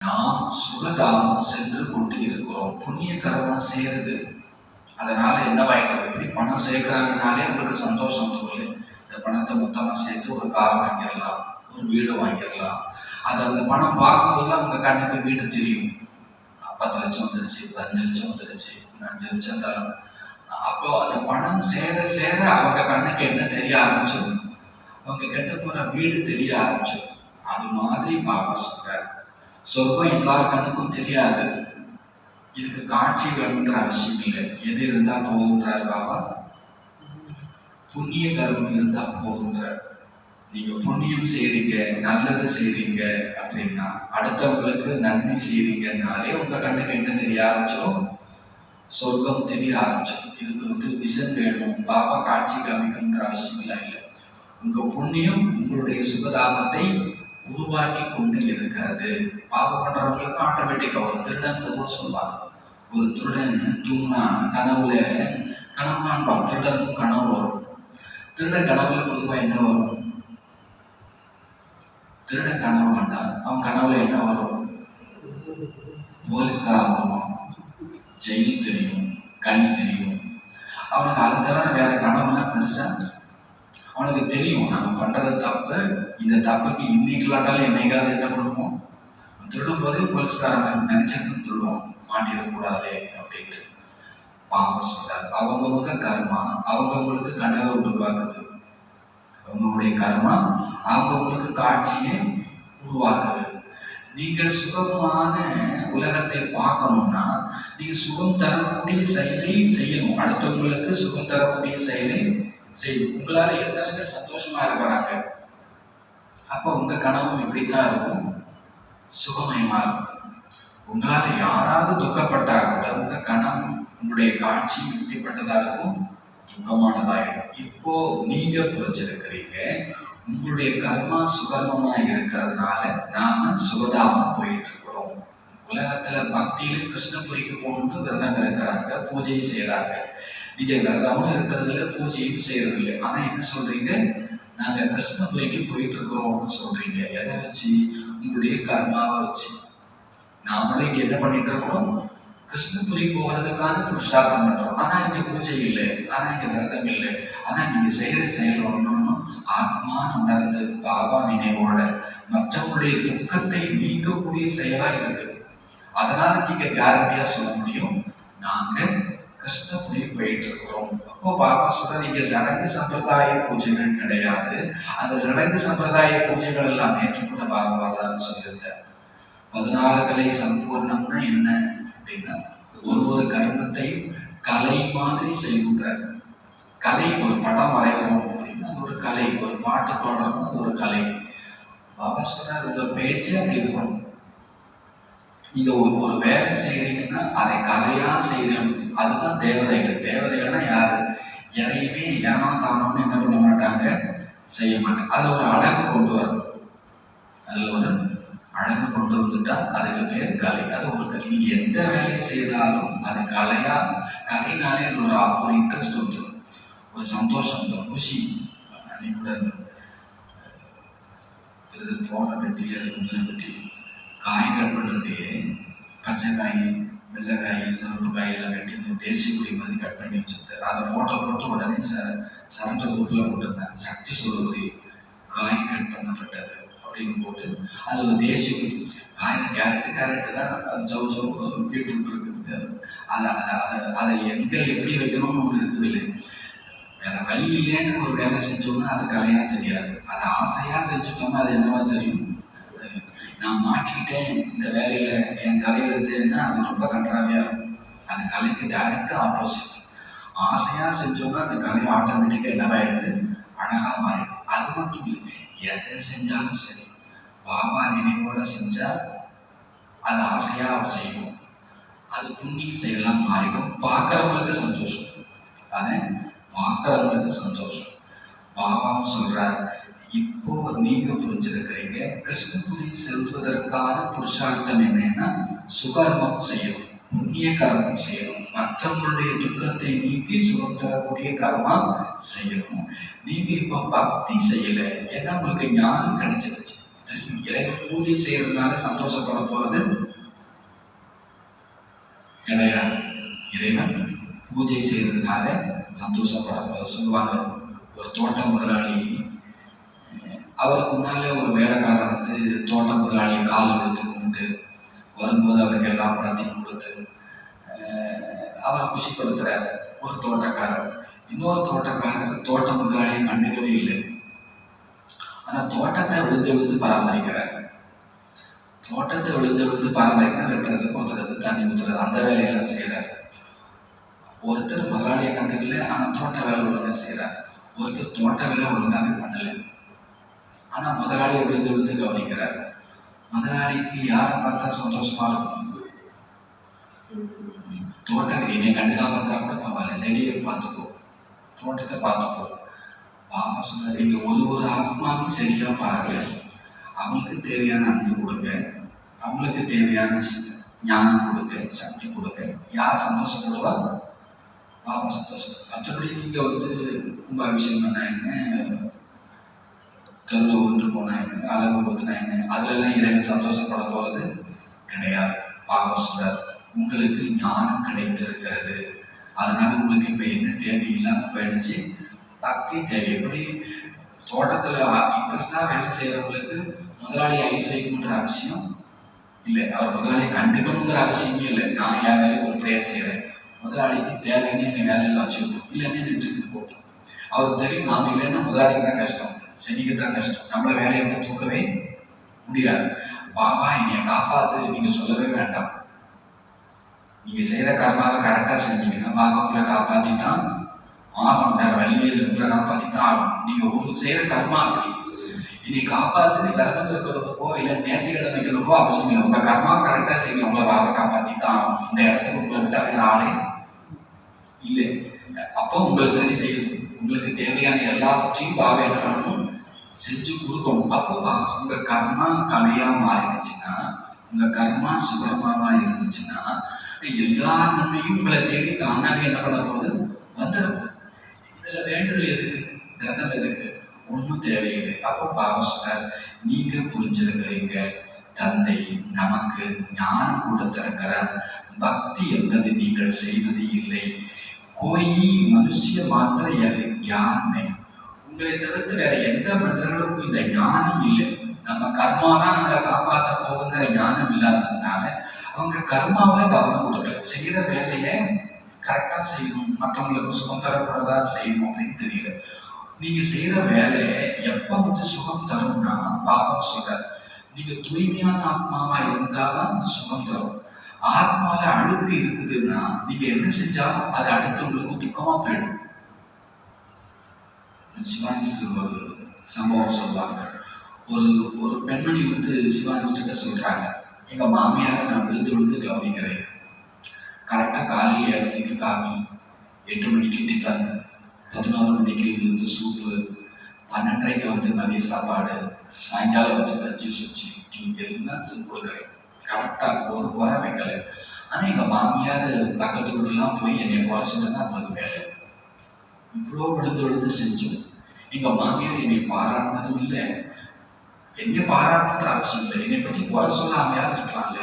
நாம் சுகதாமம் சென்று கொண்டு இருக்கிறோம். புண்ணிய கர்மா சேருது. அதனால என்னவாயிடும், இப்படி பணம் சேர்க்கிறாங்கனாலே உங்களுக்கு சந்தோஷம் தோல்ல. இந்த பணத்தை மொத்தமா சேர்த்து ஒரு கார் வாங்கிடலாம், ஒரு வீடு வாங்கிடலாம். அது அந்த பணம் பார்க்கும்போது அவங்க கண்ணுக்கு வீடு தெரியும். 10 லட்சம் வந்துருச்சு, 15 லட்சம் வந்துருச்சு, 5 லட்சம் தான். அப்போ அந்த பணம் சேர சேர அவங்க கண்ணுக்கு என்ன தெரிய ஆரம்பிச்சிடும், அவங்க கெட்ட போற வீடு தெரிய ஆரம்பிச்சிடும். அது மாதிரி பாபா சொல்றாரு, சொர்க்கம் எல்லார் கண்ணுக்கும் தெரியாது. இதுக்கு காட்சி வேணுன்ற அவசியம் இல்லை. எது இருந்தா போதுன்றார் பாபா, புண்ணிய கர்மம் இருந்தா போதுன்றார். நீங்க புண்ணியம் செய்றீங்க, நல்லது செய்றீங்க அப்படின்னா, அடுத்தவங்களுக்கு நன்மை செய்றீங்கன்னாலே உங்க கண்ணுக்கு என்ன தெரிய ஆரம்பிச்சிடும், சொர்க்கம் தெரிய ஆரம்பிச்சிடும். இதுக்கு விசன் வேணும், பாபா காட்சி காமிக்கணுன்ற அவசியம் இல்லை. உங்க புண்ணியம் உங்களுடைய சுகதாபத்தை உருவாக்கி கொண்டு இருக்கிறது. பாவம் பண்றவங்களுக்கு ஆட்டோமேட்டிக்கா, ஒரு திருடன் பொதுவாக சொல்லுவாங்க, ஒரு திருடன் தூங்கினா கனவுல காண்பான். திருடனுக்கும் கனவு வரும். திருடன் கனவுல பொதுவா என்ன வரும், திருடன் கனவு வேண்டாம், அவன் கனவுல என்ன வரும், போலீஸ்காரன் வருவான், ஜெயில் தெரியும், கனி தெரியும். அவனுக்கு அதை தவிர வேற கனவுலாம் பெருசா அவனுக்கு தெரியும். நம்ம பண்றது தப்பு, இந்த தப்புக்கு இன்னைக்குலாட்டாலும் என்னைக்காவது என்ன பண்ணுவோம், திருடும் போதே போலீஸ்காரன் நினைச்சுட்டு திருடுவோம், மாட்டிடக்கூடாது அப்படின்ட்டு. பாவம் சொல்றாரு, அவங்கவுங்க கர்மா அவங்கவுங்களுக்கு கனவை உருவாக்குது. அவங்களுடைய கர்மா அவங்கவுங்களுக்கு காட்சியை உருவாக்குது. நீங்க சுகமான உலகத்தை பார்க்கணும்னா நீங்க சுகம் தரக்கூடிய செயலை செய்யணும். அடுத்தவங்களுக்கு சுகம் தரக்கூடிய செயலை செய்யும். உங்களால எத்தனை பேர் சந்தோஷமா இருக்கிறாங்க, அப்ப உங்க கனவும் இப்படித்தான் இருக்கும், சுகமயமா இருக்கும். உங்களால யாராவது துக்கப்பட்டா கூட உங்க கனவு, உங்களுடைய காட்சி இப்படிப்பட்டதா இருக்கும், துக்கமானதாயிடும். இப்போ நீங்க புரிஞ்சிருக்கிறீங்க, உங்களுடைய கர்மா சுகர்மமா இருக்கிறதுனால நாம சுகதாம போயிட்டு இருக்கிறோம். உலகத்துல பக்தியில கிருஷ்ணபுரிக்கு போகணும்னு விரதம் இருக்கிறாங்க, பூஜை செய்யறாங்க. நீங்க விரதமும் இருக்கிறதுல பூஜையும் செய்யறது இல்லை. ஆனா என்ன சொல்றீங்க, நாங்க கிருஷ்ணபுரிக்கு போயிட்டு இருக்கிறோம்னு சொல்றீங்க. எதை வச்சு, உங்களுடைய கர்மாவை வச்சு. நாமளே இங்க என்ன பண்ணிட்டு இருக்கிறோம், கிருஷ்ணபுரி போகிறதுக்கான புருஷார்த்தம் பண்றோம். ஆனா இங்க பூஜை இல்லை, ஆனா இங்க விரதம் இல்லை. ஆனா நீங்க செய்யற செயல் ஒண்ணும் ஆத்மா உணர்ந்து பாபா நினைவோட மற்றவங்களுடைய துக்கத்தை நீக்கக்கூடிய செயலா இருக்கு. அதனால நீங்க கேரண்டியா சொல்ல முடியும், நாங்க கிருஷ்ணபுரி போயிட்டு இருக்கிறோம். அப்போ பாபா சொல்ற, இங்க சடங்கு சம்பிரதாய பூஜைகள் கிடையாது. அந்த சடங்கு சம்பிரதாய பூஜைகள் எல்லாம் ஏற்றுக்கொண்ட பாபாவாதான் சொல்லியிருந்தார். 16 கலை சம்பூர்ணம்னா என்ன அப்படின்னா, ஒரு கர்மத்தை கலை மாதிரி செய்கின்றார். கலை, ஒரு படம் வரைகிறோம் அப்படின்னா அது ஒரு கலை, ஒரு பாட்டு பாடுறோம் அது ஒரு கலை. பாபா சொல்றாரு, உங்க பேச்சு அப்படி இருக்கணும். நீங்க ஒரு வேலை செய்யறீங்கன்னா அதை கலையா செய்யணும். அதுதான் தேவதைகள். தேவதைகள்னா யாரு, எதையுமே ஏமாத்தானோன்னு என்ன பண்ண மாட்டாங்க, செய்ய மாட்டாங்க. அதுல ஒரு அழகு கொண்டு வரும். அதுல ஒரு அழகு கொண்டு வந்துட்டா அதுக்கு பேர் கலை. அது ஒரு கலை. நீங்க எந்த வேலையை செய்தாலும் அது கலையா, கலைனாலே ஒரு இன்ட்ரெஸ்ட் வந்துடும், ஒரு சந்தோஷம் வந்துடும், குஷி. கூட போன பெட்டி, அதுக்கு முந்தின பெட்டி, காய் கட் பண்ணுறதையே பச்சை காய், வெள்ளைக்காய், சிவப்பு காய் எல்லாம் வெட்டி இந்த தேசிய கொடி மாதிரி கட் பண்ணி வச்சுருந்தார். அதை ஃபோட்டோ போட்டு உடனே சரண்ட குரூப்பில் போட்டிருந்தேன், சக்தி சொல்லுவது காய் கட் பண்ணப்பட்டது அப்படின்னு போட்டு அது ஒரு தேசிய கொடி. காய் கேரட்டு தான், அது சவு பீட்ரூட் இருக்குது. அதை எங்கே எப்படி வைக்கணும்னு ஒன்று இருக்குது இல்லை. வேற வழி இல்லைன்னு ஒரு வேலை செஞ்சோம்னா அது கலையா தெரியாது. அதை ஆசையா செஞ்சுட்டோம்னா அது என்னவா தெரியும், நான் மாட்டிக்கிட்டேன் இந்த வேலையில, என் தலையெழுத்துன்னா அது ரொம்ப கன்றாவியா இருக்கும். அந்த கலைக்கு டைரக்டா ஆப்போசிட். ஆசையா செஞ்சோம்னா அந்த கலை ஆட்டோமேட்டிக்கா என்னவாயிடுது, அழகா மாறிடும். அது மட்டும் இல்லை, எதை செஞ்சாலும் சரி பாபா நினைவோட செஞ்சா அது ஆசையா செய்யும், அது புண்ணிய செயலாம் மாறிடும். பார்க்கறவங்களுக்கு சந்தோஷம், அதை பார்க்கறவங்களுக்கு சந்தோஷம். பாபாவும் சொல்றார், இப்போ நீங்க புரிஞ்சிருக்கிறீங்க, கிருஷ்ணபுரி செல்வதற்கான புருஷார்த்தம் என்னன்னா சுகர்மம் செய்யணும், புண்ணிய கர்மம் செய்யணும், மற்றவங்களுடைய துக்கத்தை நீக்கி சுகம் தரக்கூடிய கர்மா செய்யணும். நீங்க இப்ப பக்தி செய்யல, ஏன்னா உங்களுக்கு ஞானம் கிடைச்சிருச்சு. தெரியும். இறைவன் பூஜை செய்யறதுனால சந்தோஷப்பட போறது கிடையாது. இறைவன் பூஜை செய்யறதுனால சந்தோஷப்பட போறது. சொல்லுவாங்க, ஒரு தோட்ட முதலாளி அவருக்கு முன்னாலே ஒரு வேலைக்காரர் வந்து தோட்ட முதலாளியை காலை எடுத்து கொண்டு வரும்போது அவருக்கு எல்லா பணத்தையும் கொடுத்து அவரை குஷிப்படுத்துறார் ஒரு தோட்டக்காரர். இன்னொரு தோட்டக்காரர் தோட்ட முதலாளியை கண்டுக்கவே இல்லை. ஆனா தோட்டத்தை விழுந்து விழுந்து பராமரிக்கிறார். தோட்டத்தை விழுந்து விழுந்து பராமரிக்கணும், வெட்டுறது, கொத்துறது, தண்ணி ஊத்துறது, அந்த வேலையெல்லாம் செய்யறாரு. ஒருத்தர் முதலாளியை கண்டுக்கல, ஆனா தோட்ட வேலை ஒழுங்கா செய்யறாரு. ஒருத்தர் தோட்ட வேலை ஒழுங்காவே பண்ணல, ஆனா முதலாளியை விழுந்து விழுந்து கவனிக்கிறார். முதலாளிக்கு யாரை பார்த்தா சந்தோஷமா இருக்கும்? தோட்டம் என்னை கண்டுக்காம இருந்தா கூட பரவாயில்ல, செடியை பார்த்துக்கோ, தோட்டத்தை பார்த்துக்கோ. பாபா சொன்னார், நீங்க ஒரு ஆத்மாவும் செடியா பாருங்க, அவங்களுக்கு தேவையான அன்பு கொடுங்க, அவங்களுக்கு தேவையான ஞானம் கொடுங்க, சக்தி கொடுங்க. யார் சந்தோஷப்படுவா? பாபா சந்தோஷம். மற்றபடி நீங்க வந்து கும்பாபிஷேகம் பண்ணா என்ன, கருவை ஒன்று போனா என்ன, அளவு ஊத்துனா என்ன, அதுல எல்லாம் இறைவன் சந்தோஷப்பட போறது கிடையாது. பாபா சொல்றார், உங்களுக்கு ஞானம் கிடைத்திருக்கிறது, அதனால உங்களுக்கு இப்ப என்ன தேவையில்லாம போயிடுச்சு, பக்தி தேவை. எப்படி தோட்டத்துல இன்ட்ரெஸ்டா வேலை செய்யறவங்களுக்கு முதலாளி ஐஸ் வைக்கணுன்ற அவசியம் இல்லை, அவர் முதலாளியை கண்டுக்கணுங்கிற அவசியமே இல்லை. நான் என் வேலையை ஒரு பிரேயர் செய்யறேன், முதலாளிக்கு தேவைன்னு என்னை வேலையில வச்சுக்கணும், இல்லைன்னு நின்றுட்டு போட்டோம். அவருக்கு தெரியும் நாம இல்லைன்னா முதலாளிக்கு தான் கஷ்டம், செடிக்கு தான் கஷ்டம், நம்மள வேலையை வந்து தூக்கவே முடியாது. பாபா என்னைய காப்பாத்து நீங்க சொல்லவே வேண்டாம், நீங்க செய்யற கர்மாவை கரெக்டா செஞ்சீங்கன்னா பாபா உங்களை காப்பாத்தி தான் ஆகணும், வேற வழியே உங்களை காப்பாத்தி தான் ஆகணும். நீங்க உங்களுக்கு செய்யற கர்மா அப்படி, இனி காப்பாத்து நீ விரதம் இருக்கிறதுக்கோ இல்ல நேர்த்தி கடன் வைக்கிறதுக்கோ அவசியம் இல்லை. உங்க கர்மா கரெக்டா செய்யுங்க, உங்களை பாபா காப்பாத்தி தான் ஆகணும். இந்த இடத்துக்கு உங்களை விட்டா வேற ஆளே இல்லை. அப்போ உங்களை சரி செய்யணும், உங்களுக்கு தேவையான எல்லாவற்றையும் பாபா என்ன பண்ணணும், செஞ்சு கொடுக்கணும். அப்போ உங்க கர்மா கலையா மாறிடுச்சுன்னா, உங்க கர்மா சுகர்மாவா இருந்துச்சுன்னா எல்லா நன்மையும் உங்களை தேடி தானாக என்ன பண்ண போகுது, வந்துடும். இதுல வேண்டுதல் எதுக்கு, விரதம் எதுக்கு, ஒன்றும் தேவையில்லை. அப்போ பாபா சொன்னார், நீங்க புரிஞ்சிருக்கிறீங்க, தந்தை நமக்கு ஞானம் கொடுத்திருக்கிறார். பக்தி என்பது நீங்கள் செய்வது இல்லை, கோயி மனுஷிய மாத்திர ஞானமே. உங்களை தவிர்த்து வேற எந்த மனிதர்களுக்கும் இந்த ஞானம் இல்லை. நம்ம கர்மாதான் நம்மளை காப்பாற்ற போகுங்கிற ஞானம் இல்லாததுனால அவங்க கர்மாவில கவனம் கொடுக்கல, செய்யற வேலையை கரெக்டா செய்யணும், மற்றவங்களுக்கு சுகம் தரக்கூடாதா செய்யணும் அப்படின்னு தெரியல. நீங்க செய்யற வேலையை எப்ப வந்து சுகம் தரும்னா பாபா சொல்றாரு, நீங்க தூய்மையான ஆத்மாவா இருந்தாதான் அந்த சுகம் தரும். ஆத்மால அழுக்கு இருக்குதுன்னா நீங்க என்ன செஞ்சாலும் அது அடுத்தவங்களுக்கு துக்கமா போயிடும். சிவானிஸ்ட் ஒரு சம்பவம் சொல்லுவாங்க. ஒரு பெண்மணி வந்து சிவானிஸ்ட சொல்றாங்க, எங்க மாமியாரை நான் விழுந்து விழுந்து கவனிக்கிறேன், கரெக்டா காலையில் 7 மணிக்கு காமி, 8 மணிக்கு டிஃபன், 11 மணிக்கு வந்து சூப்பு, 12:30க்கு வந்து மதிய சாப்பாடு, சாயங்காலம் வந்து பஜ்ஜி சுச்சி டீ எல்லாம் கொடுக்குறேன். கரெக்டா ஒரு குறை வைக்கல. ஆனா எங்க மாமியார் பக்கத்து வீடுலாம் போய் என்னை குறை சொல்லுன்னா அவங்களுக்கு வேலை. இவ்வளோ விழுந்து விழுந்து செஞ்சோம். எங்க மாமியார் என்னை பாராட்டினதும் இல்லை, என்னை பாராட்டுன்ற அவசியம் இல்லை, என்னை பத்தி குறை சொல்லாமையாவது இருக்கலாம்ல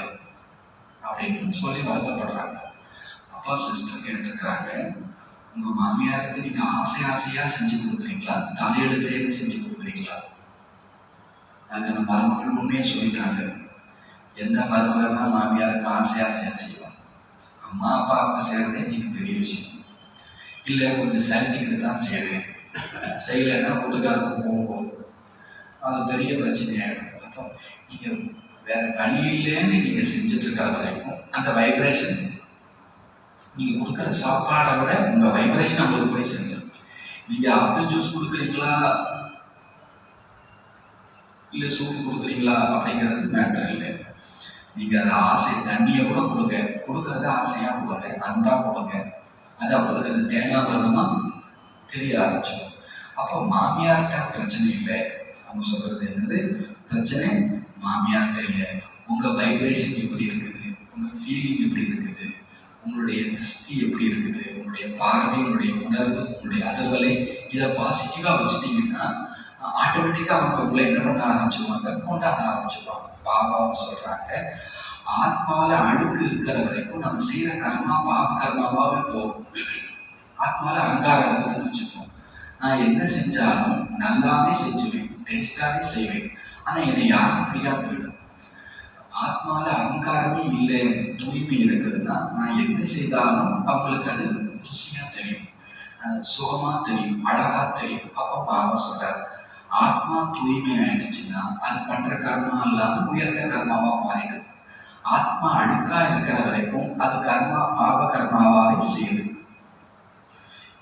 அப்படின்னு சொல்லி வருத்தப்படுறாங்க. அப்பா சிஸ்டர் கேட்டுக்கிறாங்க, உங்க மாமியாருக்கு நீங்க ஆசையா செஞ்சு கொடுக்குறீங்களா, தலையெழுத்தேன்னு செஞ்சு கொடுக்குறீங்களா? அதுக்கு அந்த மருமகள் உண்மையே சொல்லிட்டாங்க. எந்த மருமகள் தான் மாமியாருக்கு ஆசையா செய்வாங்க? அம்மா அப்பாவுக்கு செய்யறதே நீங்க பெரிய விஷயம் இல்லை, கொஞ்சம் சரிச்சுக்கிட்டு தான் செய்வேன், செய்யலைன்னா வீட்டுக்காருக்கு போகும், அது பெரிய பிரச்சனையாயிடும். அப்போ நீங்க வேற வழி இல்லைன்னு நீங்க செஞ்சுட்டு இருக்கிற வரைக்கும் அந்த வைப்ரேஷன், நீங்க கொடுக்குற சாப்பாடை விட உங்க வைப்ரேஷன் அவங்களுக்கு போய் செஞ்சிடும். நீங்க ஆப்பிள் ஜூஸ் கொடுக்குறீங்களா இல்லை சூப்பு கொடுக்குறீங்களா அப்படிங்கிறது மேட்டர் இல்லை. நீங்க அதை ஆசை தண்ணியை கூட கொடுக்கறத ஆசையா கொடுங்க, அன்பா கொடுங்க, அது அவங்களுக்கு அது தேங்காய் விரதமா தெரிய ஆரம்பிச்சிடும். அப்போ மாமியார்கிட்ட பிரச்சனை இல்லை. அவங்க சொல்றது என்னது, பிரச்சனை மாமியார்கிட்ட இல்லை, உங்க வைப்ரேஷன் எப்படி இருக்குது, உங்க ஃபீலிங் எப்படி இருக்குது, உங்களுடைய திருஷ்டி எப்படி இருக்குது, உங்களுடைய பார்வை, உங்களுடைய உணர்வு, உங்களுடைய அதிர்வலை, இதை பாசிட்டிவா வச்சுட்டீங்கன்னா ஆட்டோமேட்டிக்கா அவங்க உள்ள என்ன பண்ண ஆரம்பிச்சிருவாங்க, கொண்டாட ஆரம்பிச்சிருவாங்க. பாபாவும் சொல்றாங்க, ஆத்மாவில அழுக்கு இருக்கிற வரைக்கும் நம்ம செய்யற கர்மா பாவ கர்மாவாவே போகும். ஆத்மாவில அகங்காரம் இருக்குதுன்னு வச்சுப்போம். நான் என்ன செஞ்சாலும் நல்லாவே செஞ்சுவேன், டேஸ்டாவே செய்வேன், ஆனா என்னை யாரும் பிரியாம போயிடும். ஆத்மாவில அகங்காரமே இல்லை, தூய்மை இருக்குதுன்னா நான் என்ன செய்தாலும் அவங்களுக்கு அது ருசியா தெரியும், சுகமா தெரியும், அழகா தெரியும். அப்ப பாபா சொல்றாரு, ஆத்மா தூய்மை ஆயிடுச்சுன்னா அது பண்ற கர்மா இல்லாம உயர்ந்த கர்மாவா மாறிடுது. ஆத்மா அழுக்கா இருக்கிற வரைக்கும் அது கர்மா பாவ கர்மாவாவே செய்யுது.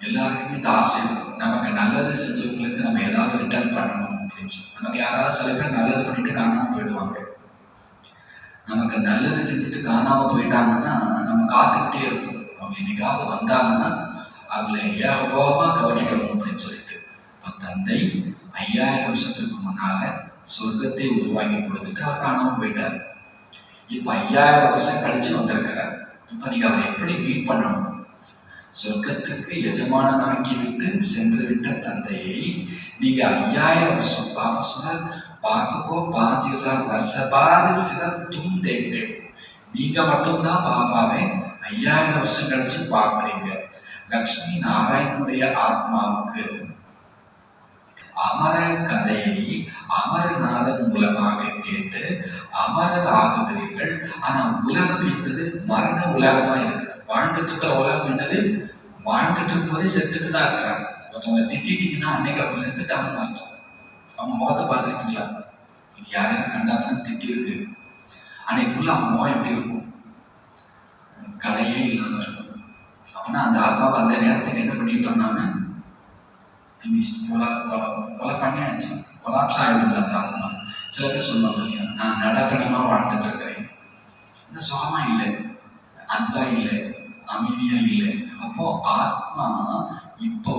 எல்லாருக்குமே இந்த ஆசை, நமக்கு நல்லது செஞ்சவங்களுக்கு நம்ம ஏதாவது ரிட்டர்ன் பண்ணணும் அப்படின்னு சொல்லி. நமக்கு யாராவது சில பேர் நல்லது பண்ணிட்டு காணாம போயிடுவாங்க. நமக்கு நல்லது செஞ்சுட்டு காணாம போயிட்டாங்கன்னா நம்ம காத்துக்கிட்டே இருப்போம், அவங்க என்னைக்காவது வந்தாங்கன்னா அவங்களை ஏகபோகமா கவனிக்கணும் அப்படின்னு சொல்லிட்டு. இப்போ தந்தை 5000 வருஷத்துக்கு முன்னால சொர்க்கத்தை உருவாக்கி கொடுத்துட்டு அவர் காணாம போயிட்டார். இப்ப 5000 வருஷம் கழிச்சு வந்திருக்கிறார். இப்ப நீங்க அவரை எப்படி மீட் பண்ணணும்? சொர்க்கத்துக்கு எஜமானனாக்கி விட்டு சென்று விட்ட தந்தையை நீங்க 5000 வருஷம் பாபா சொன்னார், பாபுக்கோ 5000 वर्ष बाद सिर्फ तुम देखते हो. நீங்க மட்டும்தான் பாபாவை 5000 வருஷம் கழிச்சு பார்க்குறீங்க. லக்ஷ்மி நாராயணனுடைய ஆத்மாவுக்கு அமர கதையை அமரநாதன் மூலமாக கேட்டு அமரர் ஆகுகிறீர்கள். ஆனா உலகம் என்பது மரண உலகமா இருக்கு. வாழ்ந்துட்டு இருக்கிற உலகம் என்னது? வாழ்ந்துட்டு இருக்கும்போதே செத்துட்டு தான் இருக்கிறாங்க. ஒருத்தவங்க திட்டிட்டீங்கன்னா அன்னைக்கு அவங்க செத்துட்டாங்கன்னு அர்த்தம். அவங்க முகத்தை பார்த்துருக்கீங்களா? யாரையும் கண்டாதான் திட்டி இருக்கு, அன்னைக்குள்ள அவங்க முகம் எப்படி இருக்கும்? கலையே இல்லாம இருக்கும். அப்படின்னா அந்த ஆத்மாவை அந்த நேரத்துக்கு என்ன பண்ணிட்டு வந்தாங்க? கொலை பண்ணியாச்சு, கொலாப்ஸ் ஆயிடுங்க அந்த ஆத்மா. சில பேர் சொல்லுவாங்க இல்லையா, நான் நடக்கணமா வாழ்ந்துட்டு இருக்கிறேன், இந்த சுகமா இல்லை, அன்பா இல்லை, அமைதியா இல்லை. அப்போ ஆத்மா இப்போ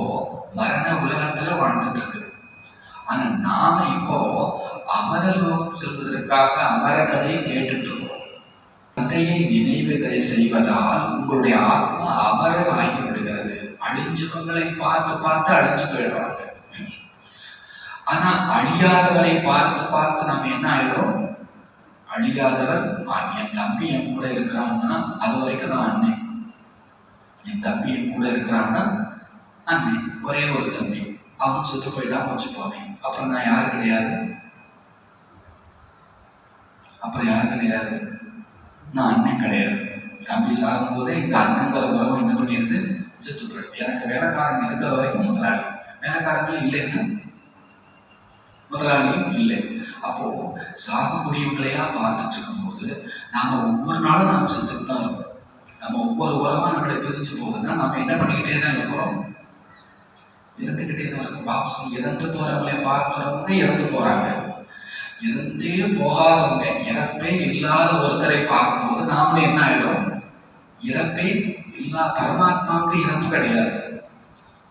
மரண உலகத்துல வாழ்ந்துட்டு இருக்குது. ஆனா நாம இப்போ அமரலோகம் செல்வதற்காக அமர கதையை கேட்டுட்டு இருக்கோம். கதையை நினைவுகளை செய்வதால் உங்களுடைய ஆத்மா அமரர் ஆகி விடுகிறது. அழிஞ்சவங்களை பார்த்து பார்த்து அழிஞ்சு போயிடுறாங்க. ஆனா அழியாதவரை பார்த்து பார்த்து நம்ம என்ன ஆயிடும்? அழியாதவர், என் தம்பி என் கூட இருக்கிறான்னா அது வரைக்கும் நான் அண்ணன், என் தம்பி என் கூட இருக்கிறான்னா அண்ணன், ஒரே ஒரு தம்பி, அவன் சுத்து போயிட்டான் வச்சுப்போமே, அப்புறம் நான் யாரு கிடையாது, அப்புறம் யாரு கிடையாது, நான் அண்ணன் கிடையாது. தம்பி சாகும் போதே இந்த அண்ணங்கிற உறவு என்ன பண்ணிடுது? செத்து போயிடுது. எனக்கு வேலைக்காரங்க இருக்கிற வரைக்கும் முதலாளி, வேலைக்காரங்களே இல்லைன்னா முதலாளியும் இல்லை. அப்போ சாகக்கூடியவங்களையா பார்த்துட்டு இருக்கும்போது நாம ஒவ்வொரு நாளும் நாம செத்துட்டு தான் இருக்கோம். நம்ம ஒவ்வொரு உறவா நம்மளை பிரிஞ்சு போகுதுன்னா நம்ம என்ன பண்ணிக்கிட்டே தான் இருக்கிறோம்? இறந்துக்கிட்டே தான் இருக்கும். பாபா இறந்து போறவங்களை பார்க்கிறவங்க இறந்து போறாங்க, இறந்தே போகாதவங்க, இறப்பே இல்லாத ஒருத்தரை பார்க்கும்போது நாமளும் என்ன ஆயிடும்? இறப்பே இல்லா பரமாத்மாவுக்கு இறப்பு கிடையாது.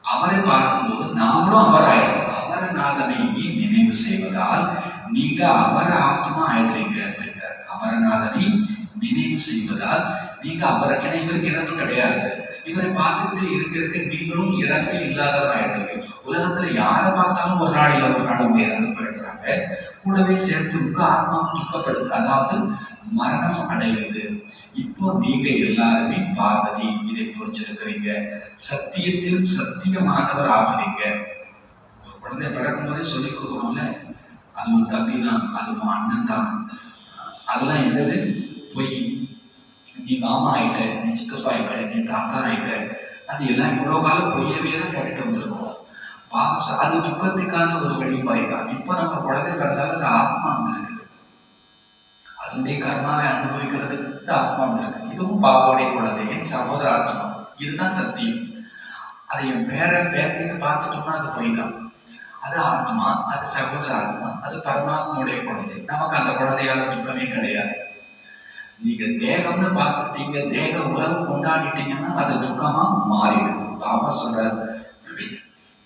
அவரை பார்க்கும்போது நாமளும் அமராயிடும். அமரநாதனை நினைவு செய்வதால் நீங்க அமர ஆத்மா ஆயிடுறீங்க அப்படின்றார். அமரநாதனை நினைவு செய்வதால் நீங்க அமர, இவருக்கு இறப்பு கிடையாது. இவரை பார்த்துக்கிட்டு இருக்க நீங்களும் இறப்பே இல்லாதவர் ஆயிடுறீங்க. உலகத்துல யாரை பார்த்தாலும் ஒரு நாள் இல்லை ஒரு நாள் அவங்க இறந்து போயிடுறாங்க. கூடவே சேர்த்து உங்க ஆத்மா துக்கப்படுது, அதாவது மரணம் அடையுது. இப்போ நீங்க எல்லாருமே பார்வதி, இதை புரிஞ்சிருக்கிறீங்க. சத்தியத்தில் சத்தியமானவர் ஆகிறீங்க. ஒரு குழந்தை பிறக்கும் போதே சொல்லிக் கொடுக்கணும்ல, அது உன் தம்பி தான், அது உன் அண்ணன் தான், அதெல்லாம் என்னது? பொய். நீ மாமா ஆயிட்ட, நீ சித்தப்பா ஆயிட்ட, நீ தாத்தா ஆயிட்ட, அது எல்லாம் இவ்வளவு காலம் பொய்யவே தான் கேட்டுட்டு வந்திருக்கோம். அது துக்கத்துக்கான ஒரு வழிமுறை தான். இப்போ நம்ம குழந்தை பிறந்தாலும் அந்த ஆத்மா இருக்குது, அதனுடைய கர்மாவை அனுபவிக்கிறது இந்த ஆத்மா இருக்கு. இதுவும் பாபாவுடைய குழந்தை, என் சகோதர ஆத்மா, இதுதான் சத்தியம். அதை என் பேரன்னு பார்த்துட்டோம்னா அது பொய் தான். அது ஆத்மா, அது சகோதர ஆத்மா, அது பரமாத்மாவுடைய குழந்தை. நமக்கு அந்த குழந்தையால துக்கமே கிடையாது. நீங்க தேகம்னு பார்த்துட்டீங்க, தேக உறவு கொண்டாடிட்டீங்கன்னா அது துக்கமா மாறிடுது. பாபா சொல்றாரு,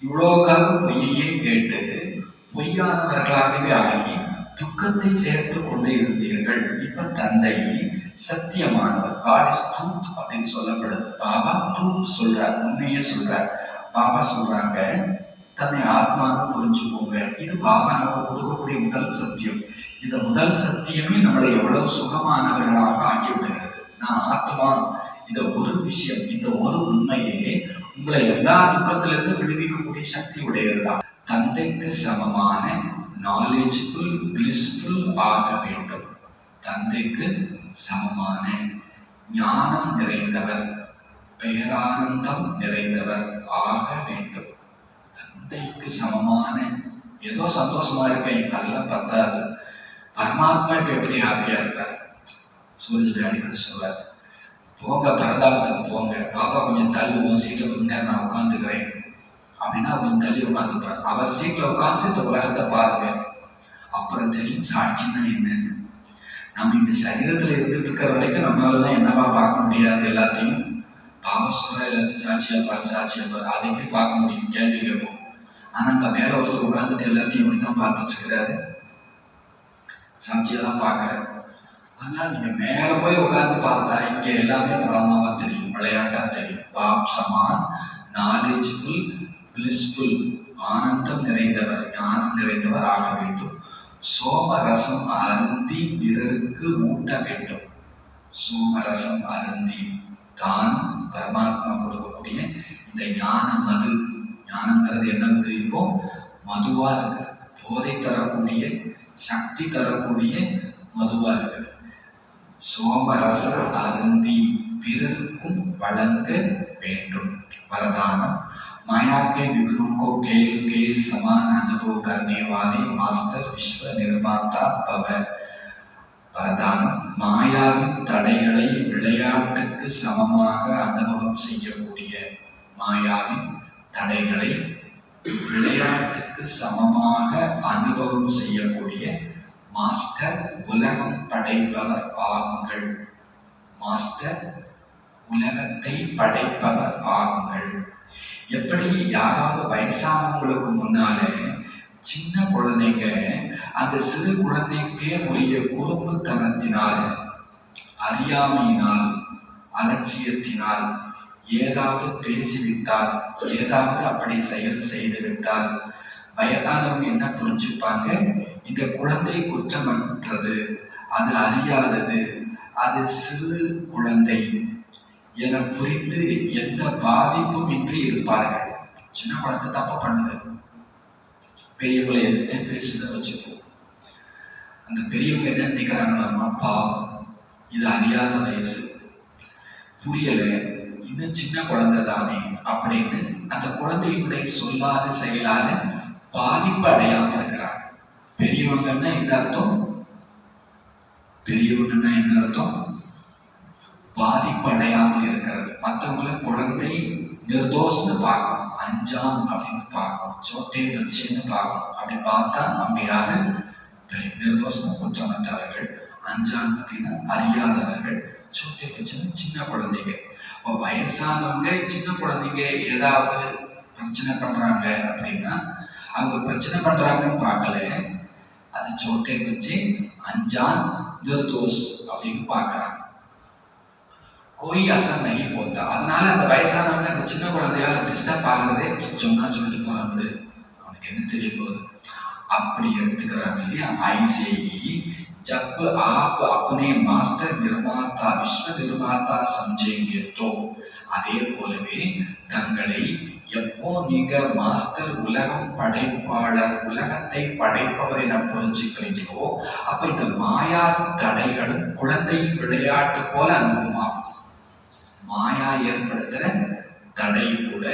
இவ்வளவு காலம் பொய்யையே கேட்டு பொய்யானவர்களாகவே ஆகி துக்கத்தை சேர்த்து கொண்டு இருந்தீர்கள். இப்ப தந்தை சத்தியமானவர், காட் இஸ் ட்ரூத் அப்படின்னு சொல்லப்படுது. பாபா ட்ரூத் சொல்றார், உண்மையே சொல்றார். பாபா சொல்றாங்க, தன்னை ஆத்மான்னு புரிஞ்சுக்கோங்க. இது பாபா நமக்கு கொடுக்கக்கூடிய முதல் சத்தியம். இந்த முதல் சத்தியமே நம்மளை எவ்வளவு சுகமானவர்களாக ஆக்கி விடுகிறது. நான் ஆத்மா, இந்த ஒரு விஷயம், இந்த ஒரு உண்மையே உங்களை எல்லா துக்கத்திலிருந்து விடுவிக்கக்கூடிய சக்தி உடையதுதான். தந்தைக்கு சமமான நாலேஜ்ஃபுல் பிளிஸ்ஃபுல் ஆக வேண்டும். தந்தைக்கு சமமான ஞானம் நிறைந்தவர், பேரானந்தம் நிறைந்தவர் ஆக வேண்டும். தந்தைக்கு சமமான ஏதோ சந்தோஷமா இருக்கேன் அதெல்லாம் பத்தாது. பரமாத்மா இப்ப எப்படி ஹாப்பியா இருக்கார்? சூரிய அடிக்கடி சொல்வார், போங்க பரதாபத்துக்கு போங்க, பாப்பா கொஞ்சம் தள்ளுவோம், சீட்டில் கொஞ்ச நேரம் நான் உட்காந்துக்கிறேன் அப்படின்னா கொஞ்சம் தள்ளி உட்காந்துப்பார். அவர் சீட்டில் உட்காந்து இந்த உலகத்தை பாருங்க, அப்புறம் தெரியும் சாட்சின்னா என்னன்னு. நம்ம இந்த சரீரத்தில் இருந்துட்டு இருக்கிற வரைக்கும் நம்மளால என்னவா பார்க்க முடியாது. எல்லாத்தையும் பாபா சொல்ற எல்லாத்தையும் சாட்சியா பாரு, சாட்சியா பாரு, அதை எப்படி பார்க்க முடியும்? கேள்வி கேட்போம். ஆனா அங்க மேல ஒருத்தர் உட்காந்துட்டு எல்லாத்தையும் இப்படித்தான் பார்த்துட்டு இருக்கிறாரு, சாட்சியா தான் பார்க்கறாரு. அதனால நீங்க மேல போய் உட்கார்ந்து பார்த்தா இங்க எல்லாமே ட்ராமாவா தெரியும், விளையாட்டா தெரியும். பாப் சமான் நாலேஜ்ஃபுல் பிளிஸ்ஃபுல், ஆனந்தம் நிறைந்தவர், ஞானம் நிறைந்தவர் ஆக வேண்டும். சோமரசம் அருந்தி பிறருக்கு ஊட்ட வேண்டும். சோமரசம் அருந்தி, தானும் பரமாத்மா கொடுக்கக்கூடிய இந்த ஞான மது. ஞானங்கிறது என்னது? இப்போ மதுவா இருக்குது, போதை தரக்கூடிய, சக்தி தரக்கூடிய மதுவா இருக்குது. சோமரச அருந்தி பிறருக்கும் வழங்க வேண்டும். வரதானம், माया के विघ्नों को खेल के समान अनुभव करने वाले मास्टर विश्व निर्माता भव. வரதானம், மாயாவின் தடைகளை விளையாட்டுக்கு சமமாக அனுபவம் செய்யக்கூடிய, மாயாவின் தடைகளை விளையாட்டுக்கு சமமாக அனுபவம் செய்யக்கூடிய மாஸ்டர் உலகம் படைப்பவர் ஆகுங்கள். மாஸ்டர் உலகத்தை படைப்பவர் ஆகுங்கள். எப்படி யாராவது வயசானவங்களுக்கு முன்னால சின்ன குழந்தைங்க அந்த சிறு குழந்தைக்கே உரிய குறும்புத்தனத்தினால், அறியாமையினால், அலட்சியத்தினால் ஏதாவது பேசிவிட்டால், ஏதாவது அப்படி செயல் செய்துவிட்டால் வயதானவங்க என்ன புரிஞ்சுப்பாங்க? இந்த குழந்தை குற்றமற்றது, அது அறியாதது, அது சிறு குழந்தை என புரிந்து எந்த பாதிப்பும் இன்றி இருப்பார்கள். சின்ன குழந்தை தப்பு பண்ணுது, பெரியவங்களை எதிர்த்து பேசுத வச்சுப்போம். அந்த பெரியவங்க என்ன நினைக்கிறாங்களாமா, பாவம் இது அறியாத வயசு, புரியல, இன்னும் சின்ன குழந்தை தானே அப்படின்னு அந்த குழந்தையினுடைய சொல்லாத செயலால பாதிப்பு அடையாம இருக்கிறாங்க. பெரியவங்கன்னா என்ன அர்த்தம்? பெரியவங்கன்னா என்ன அர்த்தம்? பாதிப்பு அடையாமல் இருக்கிறது. மற்றவங்களை குழந்தை நிர்தோஷன்னு பார்க்கணும், அஞ்சான் அப்படின்னு பார்க்கணும், சோட்டை பச்சைன்னு பார்க்கணும். அப்படி பார்த்தா அவங்க யாரு? நிர்தோஷம் குற்றமற்றவர்கள், அஞ்சான் அப்படின்னா அறியாதவர்கள், சோட்டை பச்சைன்னு சின்ன குழந்தைங்க. இப்போ வயசானவங்க சின்ன குழந்தைங்க ஏதாவது பிரச்சனை பண்றாங்க அப்படின்னா அவங்க பிரச்சனை பண்றாங்கன்னு பார்க்கல, அது சோட்டை பச்சை, அஞ்சான், நிர்தோஷ் அப்படின்னு பார்க்கறாங்க. கோய் அசர் நகி போத்தா. அதனால அந்த வயசானவங்க அந்த சின்ன குழந்தையால டிஸ்டர்ப் ஆகுறதே சொன்னா சொல்லிட்டு போறாங்க, அவனுக்கு என்ன தெரிய போகுது அப்படி எடுத்துக்கிறாங்க இல்லையா? ஐசே जब आप अपने मास्टर निर्माता विश्व निर्माता समझेंगे तो, அதே போலவே தங்களை எப்போ நீங்க மாஸ்டர் உலகம் படைப்பாளர், உலகத்தை படைப்பவர் என புரிஞ்சுக்கிறீங்களோ அப்ப இந்த மாயா தடைகளும் குழந்தையின் விளையாட்டு போல அனுபவமாகும். மாயா ஏற்படுத்துற தடை கூட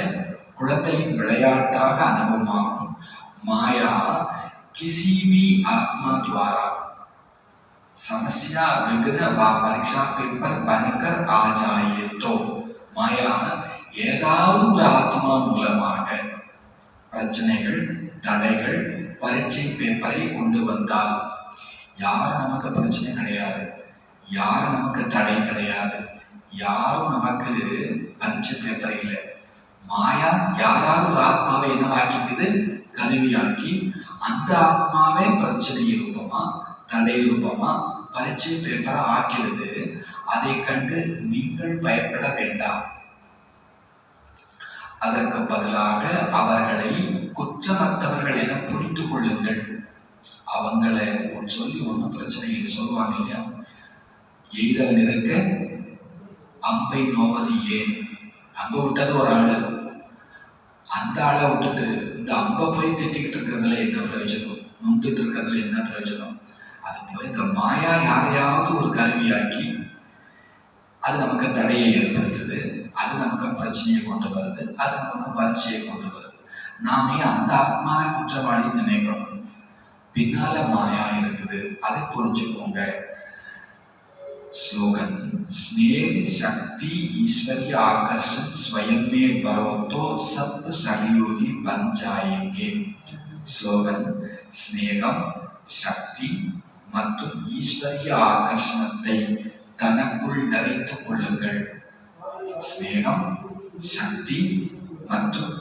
குழந்தையின் விளையாட்டாக அனுபவமாகும். மாயா கிசிவி ஆத்மா துவாரா समस्या विघ्न व परीक्षा पेपर बनकर आ जाए तो, மாயா ஏதாவது ஒரு ஆத்மா மூலமாக பிரச்சனைகள், தடைகள், பரீட்சை பேப்பரை கொண்டு வந்தால், யாரும் நமக்கு பிரச்சனை கிடையாது, யாரும் நமக்கு தடை கிடையாது, யாரும் நமக்கு பரீட்சை பேப்பர் இல்லை. மாயா யாராவது ஒரு ஆத்மாவை என்னவாக்கிக்குது? கருவியாக்கி அந்த ஆத்மாவே பிரச்சனை ரூபமா, தடை ரூபமா, பரீட்சை பேப்பரை ஆக்கிடுது. அதை கண்டு நீங்கள் பயப்பட வேண்டாம். அதற்கு பதிலாக அவர்களை குற்றமற்றவர்கள் என புரிந்து கொள்ளுங்கள். அவங்களை சொல்லி ஒன்றும் பிரச்சனை இல்லை சொல்லுவாங்க இல்லையா, எய்தவன் இருக்க அம்பை நோவது ஏன். அம்பை விட்டது ஒரு ஆளு, அந்த ஆளை விட்டுட்டு இந்த அம்பை போய் திட்டிக்கிட்டு இருக்கிறதுல என்ன பிரயோஜனம், நொந்துட்டு இருக்கிறதுல என்ன பிரயோஜனம். அது போய் இந்த மாயா யாரையாவது ஒரு கருவியாக்கி அது நமக்கு தடையை ஏற்படுத்துது, அது நமக்கு பிரச்சனையை கொண்டு வருது, அது நமக்கு பரீட்சையை கொண்டு வருது. நாமே அந்த ஆத்மாவை குற்றவாளி நினைக்கணும். பின்னால மாயா இருக்குது, அதை புரிஞ்சுக்கோங்க. ஸ்லோகன் स्नेह शक्ति ईश्वरीय आकर्षण स्वयं में बरो तो सब सहयोगी बन जाएंगे. ஸ்லோகன் ஸ்நேகம் சக்தி மற்றும் ஈஸ்வரிய ஆகர்ஷணத்தை தனக்குள் நிறைத்துக் கொள்ளுங்கள். ஸ்நேகம் சக்தி மற்றும்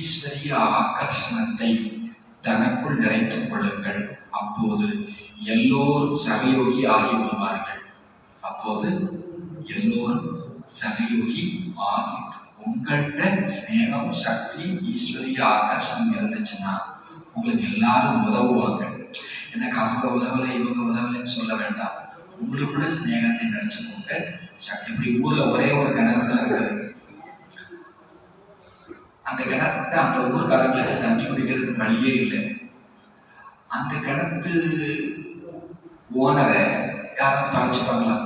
ஈஸ்வரிய ஆகர்ஷணத்தை தனக்குள் நிறைத்துக் கொள்ளுங்கள். அப்போது எல்லோரும் சகயோகி ஆகிவிடுவார்கள். அப்போது எல்லோரும் சகயோகி ஆகி உங்கள்கிட்ட ஸ்நேகம் சக்தி ஈஸ்வரிய ஆகர்ஷணம் இருந்துச்சுன்னா உங்களுக்கு எல்லாரும் உதவுவாங்க. எனக்கு அவங்க உதவலை இவங்க உதவலைன்னு சொல்ல வேண்டாம். உங்களுக்குள்ள ஸ்நேகத்தை நினைச்சுக்கோங்க. இப்படி ஊர்ல ஒரே ஒரு கிணறு தான் இருக்குது. அந்த கிணத்துல அந்த ஊர்காரங்களுக்கு தண்ணி குடிக்கிறதுக்கு வழியே இல்லை. அந்த கிணத்து ஓனரை யாராவது பகைச்சுப்பாங்களா?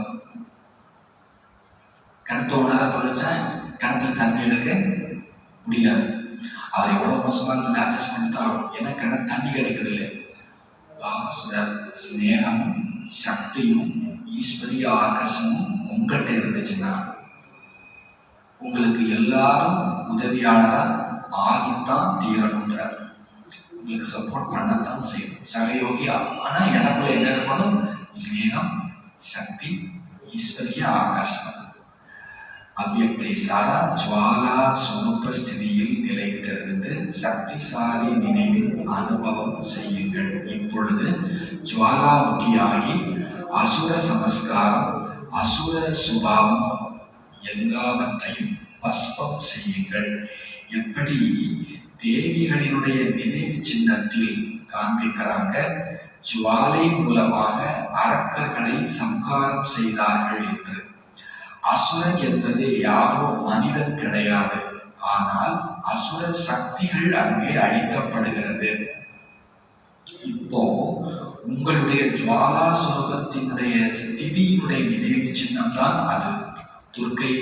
கிணத்து ஓனரை பகைச்சா கிணத்துல தண்ணி எடுக்க முடியாது. அவர் எவ்வளவு மோசமா இருந்தாலும் அட்ஜஸ்ட் பண்ணித்தாலும், ஏன்னா கிணத்து தண்ணி கிடைக்கிறது இல்லை. ஸ்நேகமும் சக்தியும் ஈஸ்வரிய ஆகர்ஷமும் உங்கள்கிட்ட இருந்துச்சுன்னா உங்களுக்கு எல்லாரும் உதவியாளரா ஆகித்தான் தீரணுன்றார். உங்களுக்கு சப்போர்ட் பண்ணத்தான் செய்யும் சகயோகியா. ஆனா எனக்குள்ள என்ன இருக்கணும்? ஸ்நேகம் சக்தி ஈஸ்வரிய ஆகர்ஷம். அவ்வியக்தை சாரா ஜுவாலா சுரூப ஸ்திதியில் நிலைத்திருந்து சக்திசாலி நினைவின் அனுபவம் செய்யுங்கள். இப்பொழுது ஜுவாலாமுகியாகி அசுர சமஸ்காரம் அசுர சுபாவம் எல்லாவற்றையும் பஸ்பம் செய்யுங்கள். எப்படி தேவிகளினுடைய நினைவு சின்னத்தில் காண்பிக்கிறாங்க, ஜுவாலை மூலமாக அரக்கர்களை சம்ஹாரம் செய்தார்கள் என்று. அசுரன் என்பது யாரோ மனிதன் கிடையாது, ஆனால் அசுர சக்திகள் அங்கே அழிக்கப்படுகிறது. இப்போ உங்களுடைய ஜுவாலா சுரூபத்தினுடைய ஸ்திதியினுடைய நினைவு சின்னம் தான் அது. துர்க்கை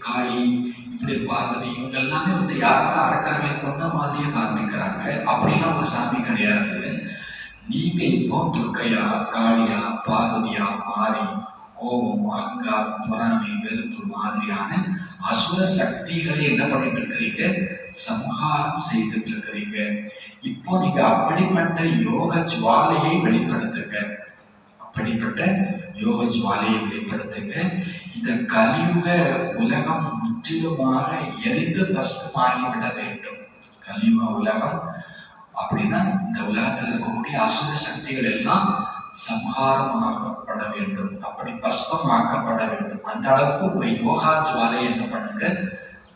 காளி இப்படி பார்வதி இவங்க எல்லாமே யாருக்கு அரக்கர்களை கொண்ட மாதிரியே காண்பிக்கிறாங்க. அப்படிலாம் ஒரு சாமி கிடையாது. நீங்க இப்போ துர்க்கையா காளியா பார்வதியா மாறி கோபம் அகங்காரம் பொறாமை வெறுப்பு மாதிரியான அசுர சக்திகளை என்ன பண்ணிட்டு இருக்கிறீங்க? சம்ஹாரம் செய்துட்டு இருக்கிறீங்க. இப்போ நீங்க அப்படிப்பட்ட யோக ஜுவாலையை வெளிப்படுத்துங்க. அப்படிப்பட்ட யோக ஜுவாலையை வெளிப்படுத்துங்க. இந்த கலியுக உலகம் முற்றிலுமாக எரிந்து பஸ்மமாகிவிட வேண்டும். கலியுக உலகம் அப்படின்னா இந்த உலகத்தில் இருக்கக்கூடிய அசுர சக்திகள் எல்லாம் சம்ஹாரமாகப்பட வேண்டும். அப்படி பஸ்மமாக்கப்பட வேண்டும். அந்த அளவுக்கு உங்க யோகா ஜுவாலை என்ன பண்ணுங்க?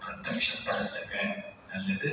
பிரத்யட்சப்படுத்துங்க. நல்லது.